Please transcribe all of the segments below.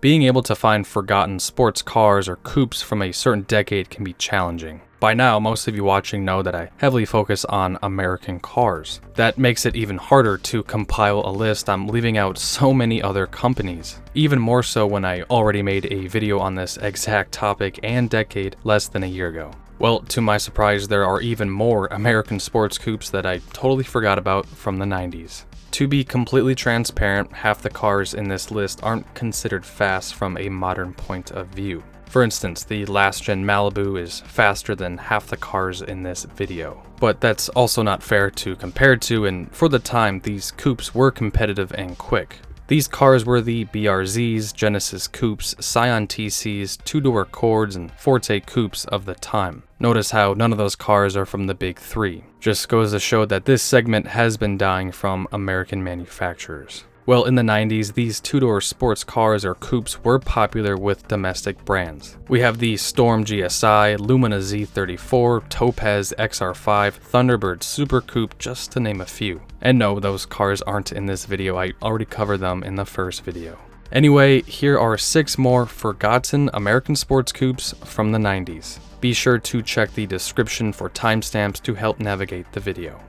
Being able to find forgotten sports cars or coupes from a certain decade can be challenging. By now, most of you watching know that I heavily focus on American cars. That makes it even harder to compile a list. I'm leaving out so many other companies. Even more so when I already made a video on this exact topic and decade less than a year ago. Well, to my surprise, there are even more American sports coupes that I totally forgot about from the 90s. To be completely transparent, half the cars in this list aren't considered fast from a modern point of view. For instance, the last-gen Malibu is faster than half the cars in this video. But that's also not fair to compare to, and for the time, these coupes were competitive and quick. These cars were the BRZs, Genesis Coupes, Scion TCs, two-door Accords, and Forte Coupes of the time. Notice how none of those cars are from the big three. Just goes to show that this segment has been dying from American manufacturers. Well, in the 90s, these two-door sports cars or coupes were popular with domestic brands. We have the Storm GSI, Lumina Z34, Topaz XR5, Thunderbird Super Coupe, just to name a few. And no, those cars aren't in this video, I already covered them in the first video. Anyway, here are 6 more forgotten American sports coupes from the 90s. Be sure to check the description for timestamps to help navigate the video.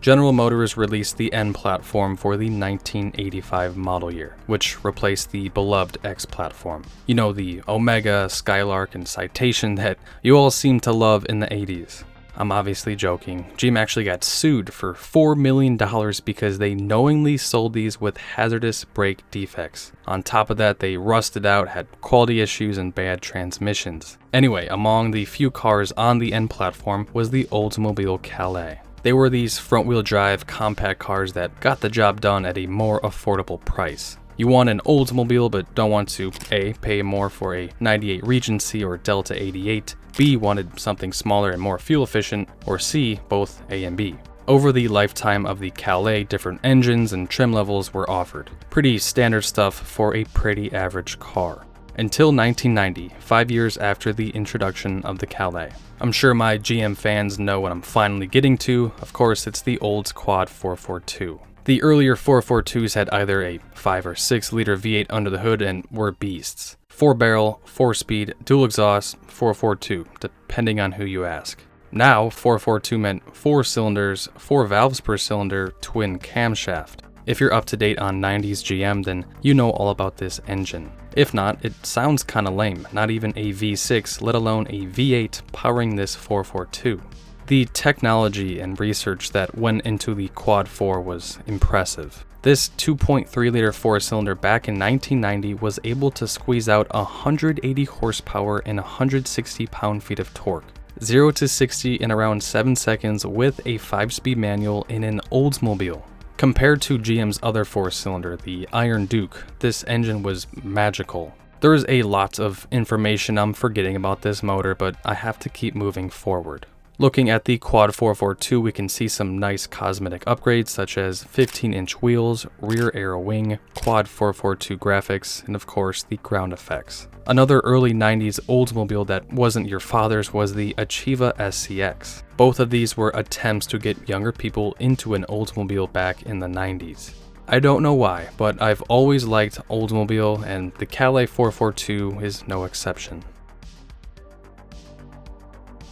General Motors released the N platform for the 1985 model year, which replaced the beloved X platform. You know, the Omega, Skylark, and Citation that you all seem to love in the 80s. I'm obviously joking. GM actually got sued for $4 million because they knowingly sold these with hazardous brake defects. On top of that, they rusted out, had quality issues, and bad transmissions. Anyway, among the few cars on the N platform was the Oldsmobile Calais. They were these front-wheel drive compact cars that got the job done at a more affordable price. You want an Oldsmobile but don't want to A, pay more for a 98 Regency or Delta 88, B, wanted something smaller and more fuel efficient, or C, both A and B. Over the lifetime of the Calais, different engines and trim levels were offered. Pretty standard stuff for a pretty average car. Until 1990, 5 years after the introduction of the Calais. I'm sure my GM fans know what I'm finally getting to. Of course, it's the Olds Quad 442. The earlier 442s had either a 5 or 6 liter V8 under the hood and were beasts. 4-barrel, 4-speed, dual exhaust, 442, depending on who you ask. Now, 442 meant 4 cylinders, 4 valves per cylinder, twin camshaft. If you're up to date on 90s GM, then you know all about this engine. If not, it sounds kinda lame, not even a V6, let alone a V8 powering this 442. The technology and research that went into the Quad 4 was impressive. This 2.3 liter 4-cylinder back in 1990 was able to squeeze out 180 horsepower and 160 pound-feet of torque. 0 to 60 in around 7 seconds with a 5-speed manual in an Oldsmobile. Compared to GM's other 4-cylinder, the Iron Duke, this engine was magical. There's a lot of information I'm forgetting about this motor, but I have to keep moving forward. Looking at the Quad 442, we can see some nice cosmetic upgrades such as 15-inch wheels, rear aero wing, Quad 442 graphics, and of course the ground effects. Another early 90s Oldsmobile that wasn't your father's was the Achieva SCX. Both of these were attempts to get younger people into an Oldsmobile back in the 90s. I don't know why, but I've always liked Oldsmobile, and the Calais 442 is no exception.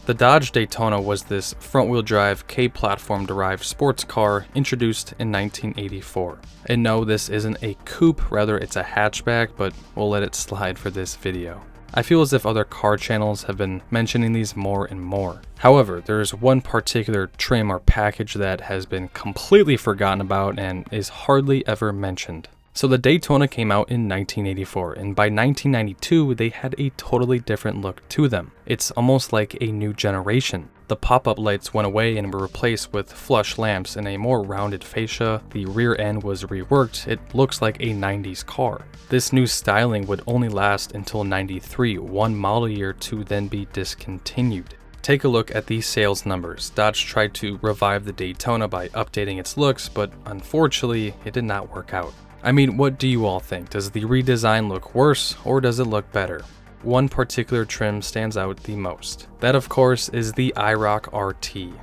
The Dodge Daytona was this front-wheel drive K-platform derived sports car introduced in 1984. And no, this isn't a coupe, rather it's a hatchback, but we'll let it slide for this video. I feel as if other car channels have been mentioning these more and more. However, there's one particular trim or package that has been completely forgotten about and is hardly ever mentioned. So the Daytona came out in 1984, and by 1992, they had a totally different look to them. It's almost like a new generation. The pop-up lights went away and were replaced with flush lamps and a more rounded fascia. The rear end was reworked. It looks like a 90s car. This new styling would only last until 93, one model year to then be discontinued. Take a look at these sales numbers. Dodge tried to revive the Daytona by updating its looks, but unfortunately, it did not work out. I mean, what do you all think? Does the redesign look worse, or does it look better? One particular trim stands out the most. That, of course, is the IROC RT.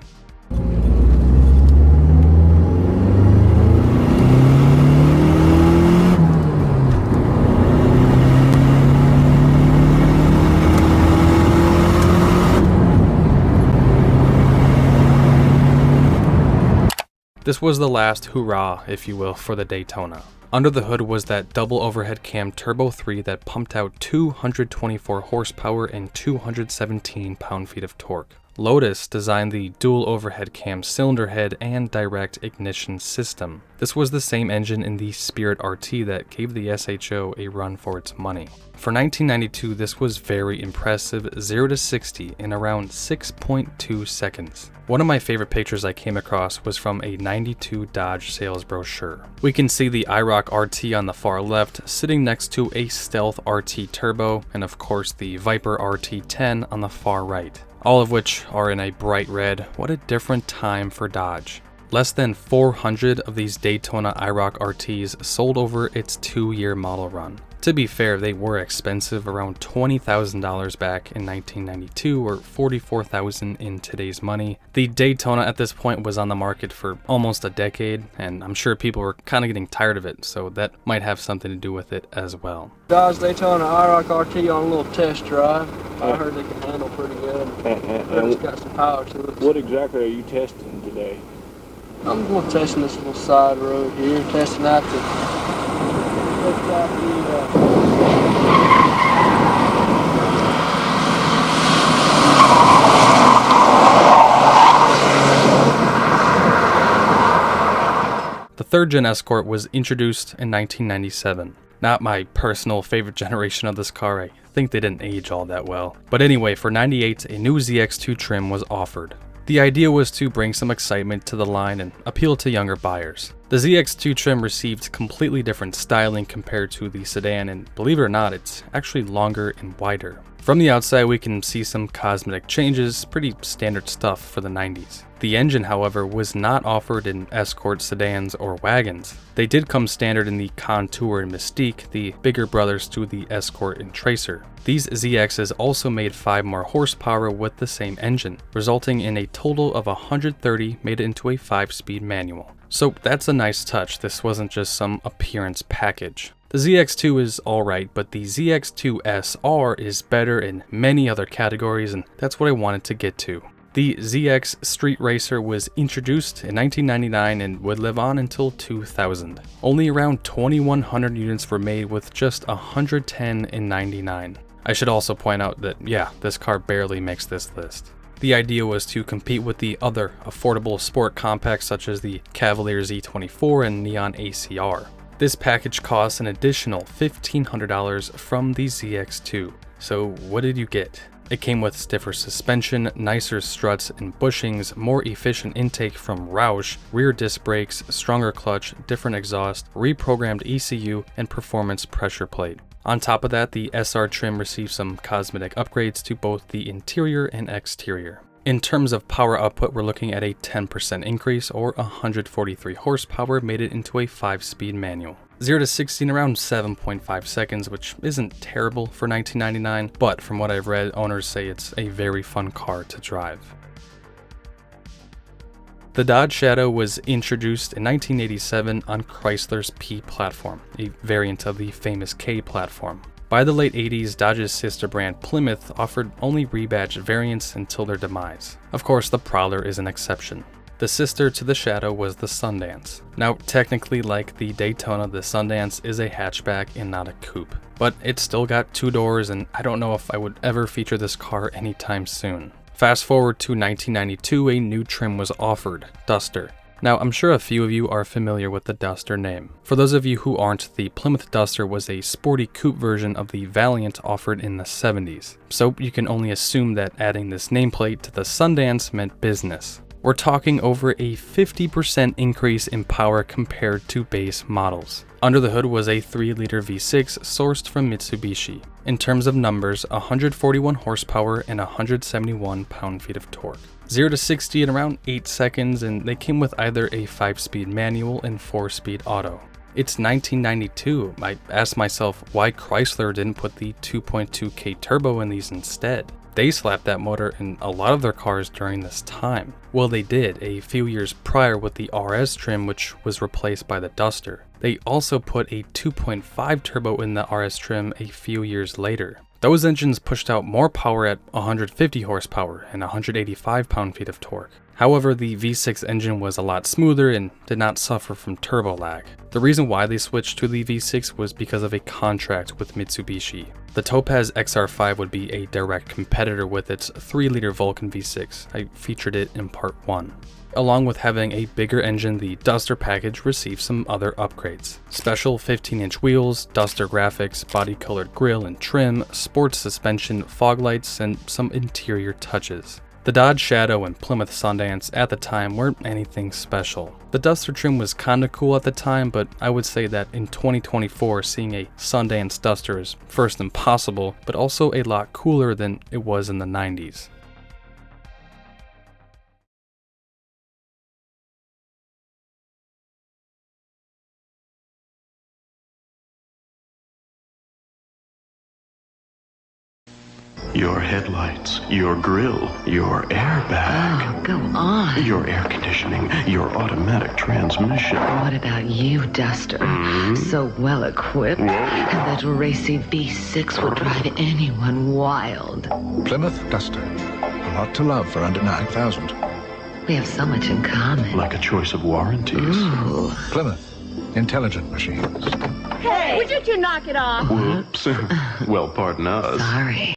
This was the last hurrah, if you will, for the Daytona. Under the hood was that double overhead cam Turbo 3 that pumped out 224 horsepower and 217 pound-feet of torque. Lotus designed the dual overhead cam cylinder head and direct ignition system. This was the same engine in the Spirit RT that gave the SHO a run for its money. For 1992, this was very impressive, 0 to 60 in around 6.2 seconds. One of my favorite pictures I came across was from a 92 Dodge sales brochure. We can see the IROC RT on the far left sitting next to a Stealth RT Turbo, and of course the Viper RT10 on the far right. All of which are in a bright red. What a different time for Dodge. Less than 400 of these Daytona IROC RTs sold over its 2-year model run. To be fair, they were expensive, around $20,000 back in 1992 or $44,000 in today's money. The Daytona at this point was on the market for almost a decade, and I'm sure people were kind of getting tired of it, so that might have something to do with it as well. Dodge Daytona IROC RT on a little test drive. I heard they can handle pretty good. It's got some power to it. What exactly are you testing today? I'm going to test this little side road here, testing out The third gen Escort was introduced in 1997. Not my personal favorite generation of this car, I think they didn't age all that well. But anyway, for 98, a new ZX2 trim was offered. The idea was to bring some excitement to the line and appeal to younger buyers. The ZX2 trim received completely different styling compared to the sedan, and believe it or not, it's actually longer and wider. From the outside, we can see some cosmetic changes, pretty standard stuff for the 90s. The engine, however, was not offered in Escort sedans or wagons. They did come standard in the Contour and Mystique, the bigger brothers to the Escort and Tracer. These ZXs also made 5 more horsepower with the same engine, resulting in a total of 130 made it into a 5-speed manual. So that's a nice touch, this wasn't just some appearance package. The ZX2 is alright, but the ZX2 SR is better in many other categories, and that's what I wanted to get to. The ZX Street Racer was introduced in 1999 and would live on until 2000. Only around 2,100 units were made, with just 110 in 99. I should also point out that, yeah, this car barely makes this list. The idea was to compete with the other affordable sport compacts such as the Cavalier Z24 and Neon ACR. This package costs an additional $1,500 from the ZX2. So what did you get? It came with stiffer suspension, nicer struts and bushings, more efficient intake from Roush, rear disc brakes, stronger clutch, different exhaust, reprogrammed ECU, and performance pressure plate. On top of that, the SR trim received some cosmetic upgrades to both the interior and exterior. In terms of power output, we're looking at a 10% increase, or 143 horsepower made it into a 5-speed manual. 0 to 60 in around 7.5 seconds, which isn't terrible for 1999, but from what I've read, owners say it's a very fun car to drive. The Dodge Shadow was introduced in 1987 on Chrysler's P platform, a variant of the famous K platform. By the late 80s, Dodge's sister brand Plymouth offered only rebadged variants until their demise. Of course, the Prowler is an exception. The sister to the Shadow was the Sundance. Now, technically, like the Daytona, the Sundance is a hatchback and not a coupe. But it's still got 2 doors, and I don't know if I would ever feature this car anytime soon. Fast forward to 1992, a new trim was offered, Duster. Now, I'm sure a few of you are familiar with the Duster name. For those of you who aren't, the Plymouth Duster was a sporty coupe version of the Valiant offered in the 70s. So you can only assume that adding this nameplate to the Sundance meant business. We're talking over a 50% increase in power compared to base models. Under the hood was a 3-liter V6 sourced from Mitsubishi. In terms of numbers, 141 horsepower and 171 pound-feet of torque. 0 to 60 in around 8 seconds, and they came with either a 5-speed manual and 4-speed auto. It's 1992. I asked myself why Chrysler didn't put the 2.2K turbo in these instead. They slapped that motor in a lot of their cars during this time. Well, they did a few years prior with the RS trim, which was replaced by the Duster. They also put a 2.5 turbo in the RS trim a few years later. Those engines pushed out more power at 150 horsepower and 185 pound-feet of torque. However, the V6 engine was a lot smoother and did not suffer from turbo lag. The reason why they switched to the V6 was because of a contract with Mitsubishi. The Topaz XR5 would be a direct competitor with its 3-liter Vulcan V6. I featured it in part 1. Along with having a bigger engine, the Duster package received some other upgrades. Special 15-inch wheels, Duster graphics, body-colored grille and trim, sports suspension, fog lights, and some interior touches. The Dodge Shadow and Plymouth Sundance at the time weren't anything special. The Duster trim was kinda cool at the time, but I would say that in 2024, seeing a Sundance Duster is first impossible, but also a lot cooler than it was in the 90s. Your headlights, your grille, your airbag. Oh, go on. Your air conditioning, your automatic transmission. What about you, Duster? So well equipped. Whoa. And that racy V6 would drive anyone wild. Plymouth Duster. A lot to love for under 9,000. We have so much in common. Like a choice of warranties. Ooh. Plymouth. Intelligent machines. Hey, would you two knock it off? Whoops. Well, pardon us. Sorry.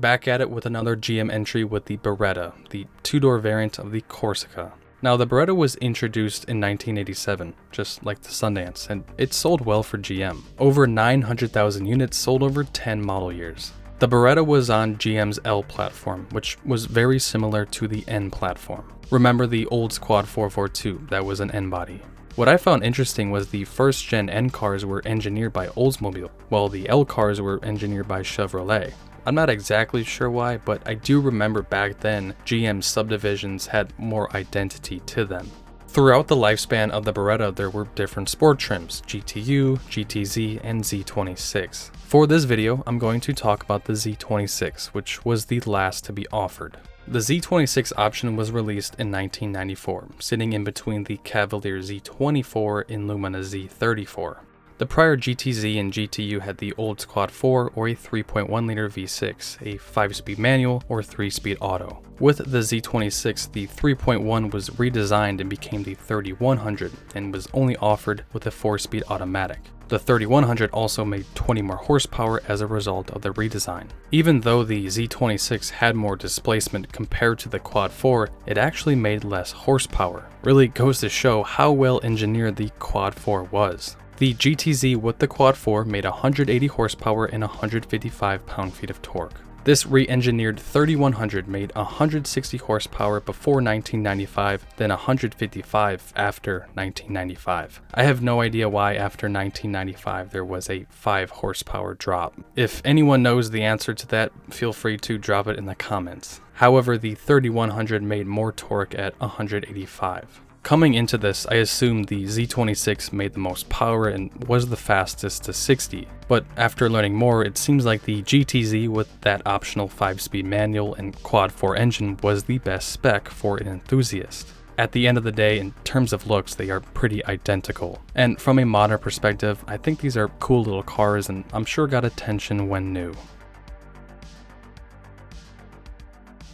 Back at it with another GM entry with the Beretta, the 2-door variant of the Corsica. Now, the Beretta was introduced in 1987, just like the Sundance, and it sold well for GM. Over 900,000 units sold over 10 model years. The Beretta was on GM's L platform, which was very similar to the N platform. Remember the Olds Quad 442, that was an N body. What I found interesting was the first gen N cars were engineered by Oldsmobile, while the L cars were engineered by Chevrolet. I'm not exactly sure why, but I do remember back then GM subdivisions had more identity to them. Throughout the lifespan of the Beretta, there were different sport trims: GTU, GTZ, and Z26. For this video, I'm going to talk about the Z26, which was the last to be offered. The Z26 option was released in 1994, sitting in between the Cavalier Z24 and Lumina Z34. The prior GTZ and GTU had the Olds Quad 4 or a 3.1-liter V6, a 5-speed manual or 3-speed auto. With the Z26, the 3.1 was redesigned and became the 3100 and was only offered with a 4-speed automatic. The 3100 also made 20 more horsepower as a result of the redesign. Even though the Z26 had more displacement compared to the Quad 4, it actually made less horsepower. Really goes to show how well engineered the Quad 4 was. The GTZ with the Quad 4 made 180 horsepower and 155 pound-feet of torque. This re-engineered 3100 made 160 horsepower before 1995, then 155 after 1995. I have no idea why after 1995 there was a 5 horsepower drop. If anyone knows the answer to that, feel free to drop it in the comments. However, the 3100 made more torque at 185. Coming into this, I assumed the Z26 made the most power and was the fastest to 60, but after learning more, it seems like the GTZ with that optional 5-speed manual and Quad 4 engine was the best spec for an enthusiast. At the end of the day, in terms of looks, they are pretty identical. And from a modern perspective, I think these are cool little cars and I'm sure got attention when new.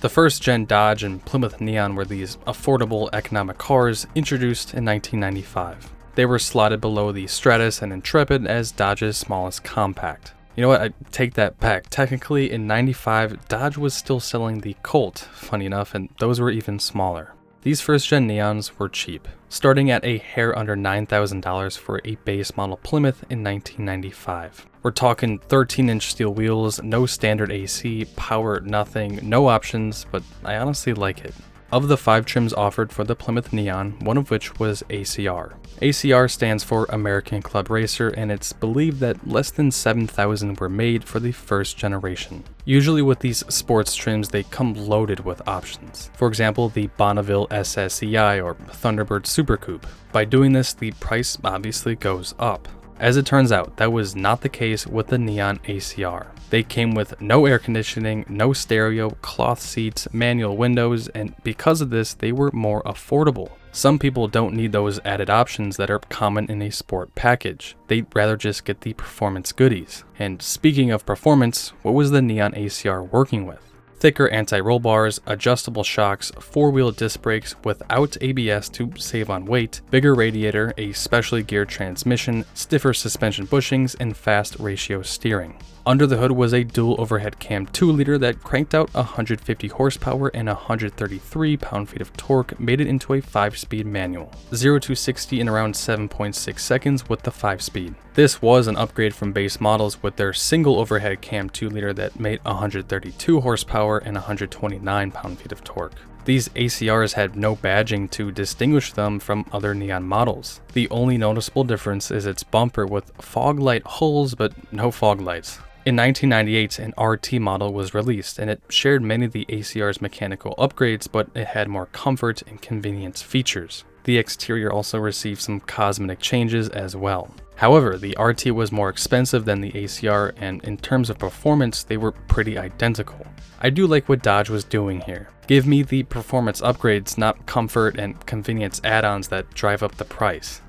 The first gen Dodge and Plymouth Neon were these affordable economic cars introduced in 1995. They were slotted below the Stratus and Intrepid as Dodge's smallest compact. You know what, I take that back. Technically in 95, Dodge was still selling the Colt, funny enough, and those were even smaller. These first gen Neons were cheap, starting at a hair under $9,000 for a base model Plymouth in 1995. We're talking 13-inch steel wheels, no standard AC, power nothing, no options, but I honestly like it. Of the 5 trims offered for the Plymouth Neon, one of which was ACR. ACR stands for American Club Racer, and it's believed that less than 7,000 were made for the first generation. Usually with these sports trims, they come loaded with options. For example, the Bonneville SSEI or Thunderbird Super Coupe. By doing this, the price obviously goes up. As it turns out, that was not the case with the Neon ACR. They came with no air conditioning, no stereo, cloth seats, manual windows, and because of this, they were more affordable. Some people don't need those added options that are common in a sport package. They'd rather just get the performance goodies. And speaking of performance, what was the Neon ACR working with? thicker anti-roll bars, adjustable shocks, 4-wheel disc brakes without ABS to save on weight, bigger radiator, a specially geared transmission, stiffer suspension bushings, and fast ratio steering. Under the hood was a dual overhead cam 2-liter that cranked out 150 horsepower and 133 pound-feet of torque, made it into a 5-speed manual. 0 to 60 in around 7.6 seconds with the 5-speed. This was an upgrade from base models with their single overhead cam 2-liter that made 132 horsepower and 129 pound-feet of torque. These ACRs had no badging to distinguish them from other Neon models. The only noticeable difference is its bumper with fog light holes but no fog lights. In 1998, an RT model was released, and it shared many of the ACR's mechanical upgrades, but it had more comfort and convenience features. The exterior also received some cosmetic changes as well. However, the RT was more expensive than the ACR, and in terms of performance, they were pretty identical. I do like what Dodge was doing here. Give me the performance upgrades, not comfort and convenience add-ons that drive up the price.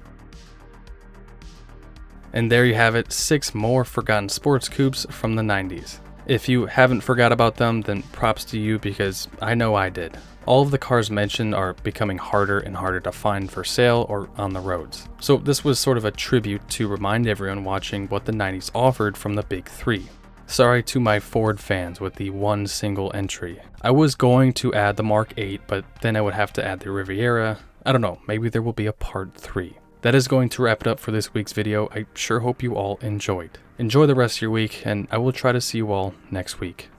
And there you have it, 6 more forgotten sports coupes from the 90s. If you haven't forgot about them, then props to you because I know I did. All of the cars mentioned are becoming harder and harder to find for sale or on the roads. So this was sort of a tribute to remind everyone watching what the 90s offered from the big 3. Sorry to my Ford fans with the one single entry. I was going to add the Mark 8, but then I would have to add the Riviera. I don't know, maybe there will be a part 3. That is going to wrap it up for this week's video. I sure hope you all enjoyed. Enjoy the rest of your week, and I will try to see you all next week.